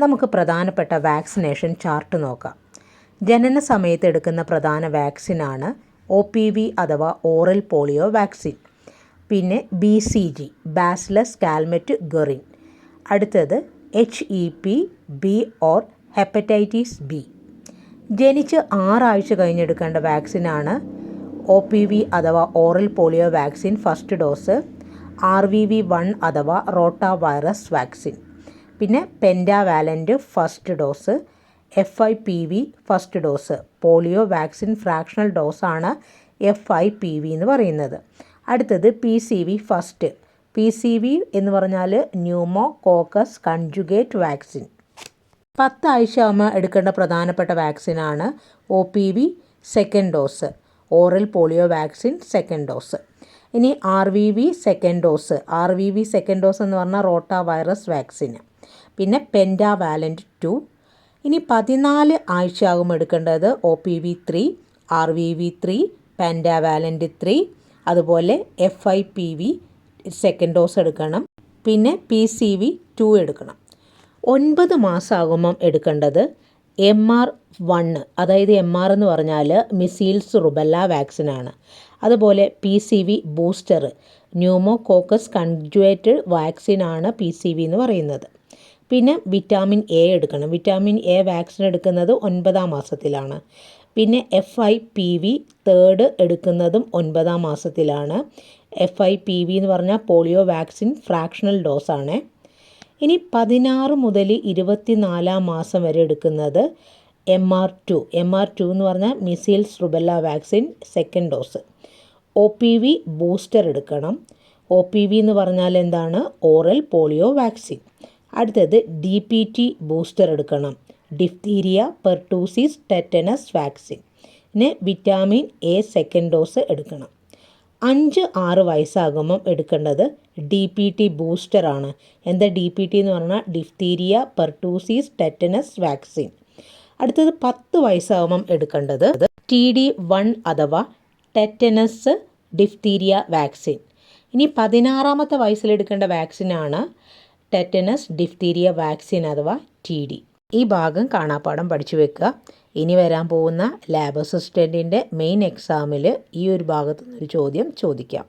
നമുക്ക് പ്രധാനപ്പെട്ട vaccination chart നോക്കാം. ജനന സമയത്ത് എടുക്കുന്ന പ്രധാന വാക്സിനാണ് OPV അഥവാ ഓറൽ പോളിയോ വാക്സിൻ. പിന്നെ BCG ബാസിലസ് കാൽമെറ്റ് ഗെറിൻ. അടുത്തത് HEPB ഓർ ഹെപ്പറ്റൈറ്റിസ് ബി. ജനിച്ച് 6 ആഴ്ച കഴിഞ്ഞെടുക്കേണ്ട വാക്സിനാണ് OPV അഥവാ oral polio vaccine first dose, RVV1 അഥവാ റോട്ട വൈറസ് വാക്സിൻ. പിന്നെ pentavalent first dose, FIPV first dose. Polio vaccine fractional ഡോസാണ് FIPV എന്ന് പറയുന്നത്. അടുത്തത് PCV ഫസ്റ്റ്. PCV എന്ന് പറഞ്ഞാൽ ന്യൂമോ കോക്കസ് കൺജുഗേറ്റ് വാക്സിൻ. 10 ആഴ്ച ആകുമ്പോൾ എടുക്കേണ്ട പ്രധാനപ്പെട്ട വാക്സിനാണ് OPV second dose, oral polio vaccine second dose. ഇനി RVV second dose. RVV second dose എന്ന് പറഞ്ഞാൽ റോട്ട വൈറസ് വാക്സിന്. പിന്നെ പെൻറ്റാവാലൻ്റ് 2. ഇനി 14 ആഴ്ച ആകുമ്പോൾ എടുക്കേണ്ടത് OPV3, RVV3, പെൻറ്റാവാലൻ്റ് 3, അതുപോലെ FIPV സെക്കൻഡ് ഡോസ് എടുക്കണം. പിന്നെ PCV2 എടുക്കണം. 9 മാസമാകുമ്പം എടുക്കേണ്ടത് MR1, അതായത് MR എന്ന് പറഞ്ഞാൽ മിസീൽസ് റുബെല്ല വാക്സിനാണ്. അതുപോലെ PCV booster, pneumococcus conjugate വാക്സിനാണ് PCV എന്ന് പറയുന്നത്. പിന്നെ വിറ്റാമിൻ A എടുക്കണം. വിറ്റാമിൻ A വാക്സിൻ എടുക്കുന്നത് 9 മാസത്തിലാണ്. പിന്നെ FIPV തേർഡ് എടുക്കുന്നതും 9 മാസത്തിലാണ്. FIPV എന്ന് പറഞ്ഞാൽ പോളിയോ വാക്സിൻ ഫ്രാക്ഷണൽ ഡോസാണ്. ഇനി 16 മുതൽ 24 മാസം വരെ എടുക്കുന്നത് MR2. MR2 എന്ന് പറഞ്ഞാൽ measles rubella vaccine second dose. OPV booster എടുക്കണം. OPV എന്ന് പറഞ്ഞാൽ എന്താണ്? Oral polio vaccine. അടുത്തത് DPT ബൂസ്റ്റർ എടുക്കണം. Diphtheria, pertussis, tetanus vaccine. പിന്നെ വിറ്റാമിൻ A സെക്കൻഡ് ഡോസ് എടുക്കണം. 5-6 വയസ്സാകുമ്പം എടുക്കേണ്ടത് DPT ബൂസ്റ്ററാണ്. എന്താ DPT എന്ന് പറഞ്ഞാൽ ഡിഫ്തീരിയ, പെർട്ടൂസിസ്, ടെറ്റനസ് വാക്സിൻ. അടുത്തത് 10 വയസ്സാകുമ്പം എടുക്കേണ്ടത് TD1 അഥവാ ടെറ്റനസ് ഡിഫ്തീരിയ വാക്സിൻ. ഇനി 16-ാമത്തെ വയസ്സിലെടുക്കേണ്ട വാക്സിനാണ് ടെറ്റനസ് ഡിഫ്തീരിയ വാക്സിൻ അഥവാ TD. ഈ ഭാഗം കാണാപ്പാഠം പഠിച്ചു വെക്കുക. ഇനി വരാൻ പോകുന്ന ലാബ് അസിസ്റ്റൻറ്റിൻ്റെ മെയിൻ എക്സാമിൽ ഈ ഒരു ഭാഗത്തു നിന്നൊരു ചോദ്യം ചോദിക്കാം.